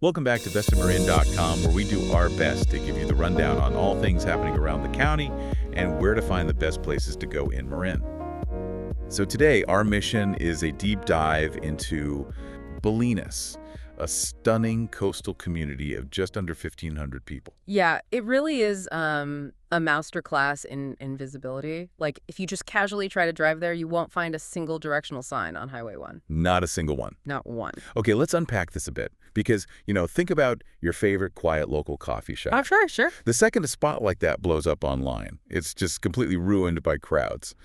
Welcome back to bestofmarin.com, where we do our best to give you the rundown on all things happening around the county and where to find the best places to go in Marin. So today, our mission is a deep dive into Bolinas, a stunning coastal community of just under 1,500 people. Yeah, it really is a master class in visibility. Like, if you just casually try to drive there, you won't find a single directional sign on Highway 1. Not a single one. Not one. Okay, let's unpack this a bit because, think about your favorite quiet local coffee shop. Oh, sure. The second a spot like that blows up online, it's just completely ruined by crowds.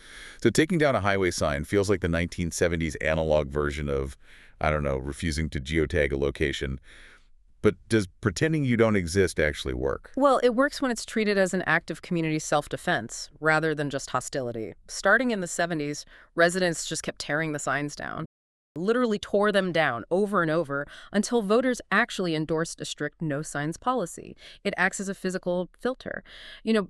So taking down a highway sign feels like the 1970s analog version of, refusing to geotag a location. But does pretending you don't exist actually work? Well, it works when it's treated as an act of community self-defense rather than just hostility. Starting in the 70s, residents just kept tearing the signs down. Literally tore them down over and over until voters actually endorsed a strict no signs policy. It acts as a physical filter.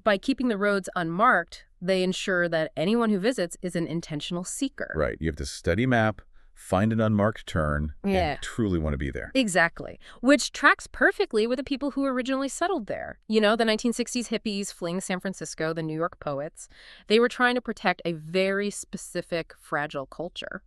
By keeping the roads unmarked, they ensure that anyone who visits is an intentional seeker. Right. You have to study map, find an unmarked turn, and truly want to be there. Exactly. Which tracks perfectly with the people who originally settled there. The 1960s hippies fleeing San Francisco, the New York poets. They were trying to protect a very specific, fragile culture.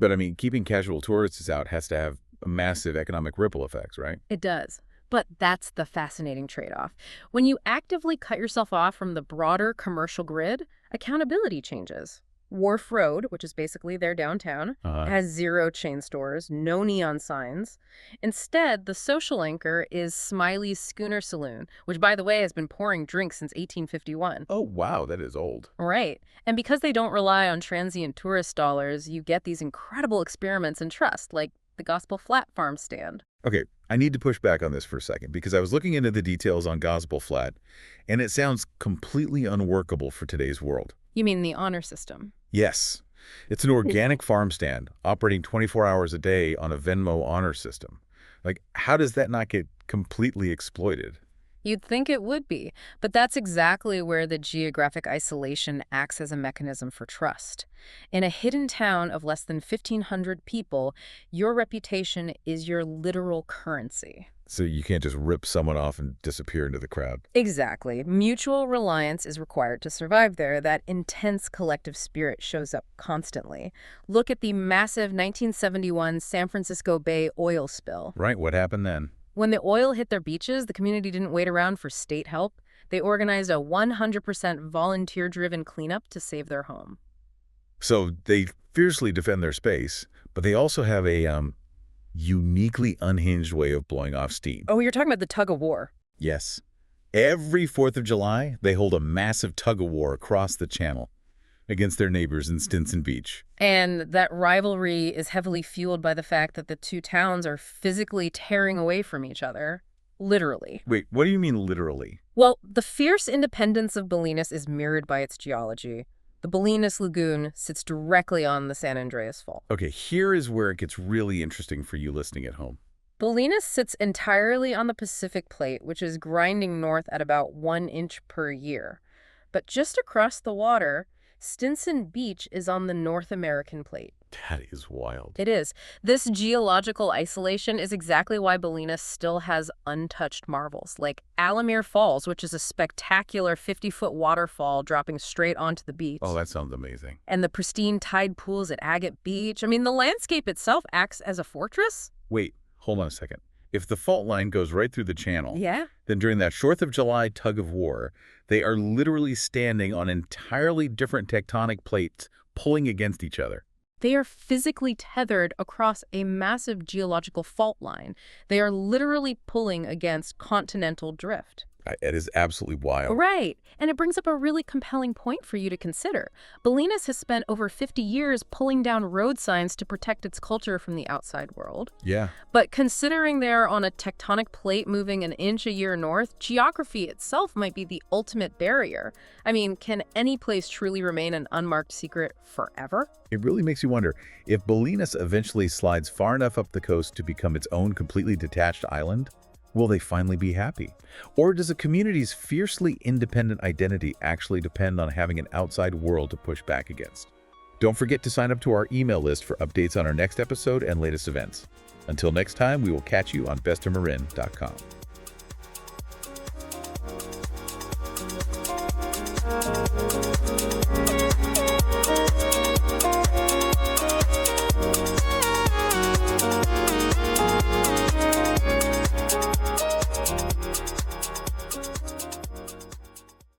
But, keeping casual tourists out has to have massive economic ripple effects, right? It does. But that's the fascinating trade-off. When you actively cut yourself off from the broader commercial grid, accountability changes. Wharf Road, which is basically their downtown, has 0 chain stores, no neon signs. Instead, the social anchor is Smiley's Schooner Saloon, which, by the way, has been pouring drinks since 1851. Oh, wow, that is old. Right. And because they don't rely on transient tourist dollars, you get these incredible experiments in trust, like the Gospel Flat farm stand. Okay, I need to push back on this for a second because I was looking into the details on Gospel Flat, and it sounds completely unworkable for today's world. You mean the honor system? Yes. It's an organic farm stand operating 24 hours a day on a Venmo honor system. How does that not get completely exploited? You'd think it would be, but that's exactly where the geographic isolation acts as a mechanism for trust. In a hidden town of less than 1,500 people, your reputation is your literal currency. So you can't just rip someone off and disappear into the crowd. Exactly. Mutual reliance is required to survive there. That intense collective spirit shows up constantly. Look at the massive 1971 San Francisco Bay oil spill. Right, what happened then? When the oil hit their beaches, the community didn't wait around for state help. They organized a 100% volunteer-driven cleanup to save their home. So they fiercely defend their space, but they also have a uniquely unhinged way of blowing off steam. Oh, you're talking about the tug of war. Yes. Every 4th of July, they hold a massive tug of war across the channel against their neighbors in Stinson Beach. And that rivalry is heavily fueled by the fact that the two towns are physically tearing away from each other. Literally. Wait, what do you mean literally? Well, the fierce independence of Bolinas is mirrored by its geology. The Bolinas Lagoon sits directly on the San Andreas Fault. Okay, here is where it gets really interesting for you listening at home. Bolinas sits entirely on the Pacific Plate, which is grinding north at about 1 inch per year. But just across the water, Stinson Beach is on the North American Plate. That is wild. It is. This geological isolation is exactly why Bolinas still has untouched marvels, like Alamere Falls, which is a spectacular 50-foot waterfall dropping straight onto the beach. Oh, that sounds amazing. And the pristine tide pools at Agate Beach. The landscape itself acts as a fortress. Wait, hold on a second. If the fault line goes right through the channel, then during that 4th of July tug of war, they are literally standing on entirely different tectonic plates pulling against each other. They are physically tethered across a massive geological fault line. They are literally pulling against continental drift. It is absolutely wild. Right. And it brings up a really compelling point for you to consider. Bolinas has spent over 50 years pulling down road signs to protect its culture from the outside world. Yeah. But considering they're on a tectonic plate moving an inch a year north, geography itself might be the ultimate barrier. Can any place truly remain an unmarked secret forever? It really makes you wonder, if Bolinas eventually slides far enough up the coast to become its own completely detached island, will they finally be happy? Or does a community's fiercely independent identity actually depend on having an outside world to push back against? Don't forget to sign up to our email list for updates on our next episode and latest events. Until next time, we will catch you on bestofmarin.com.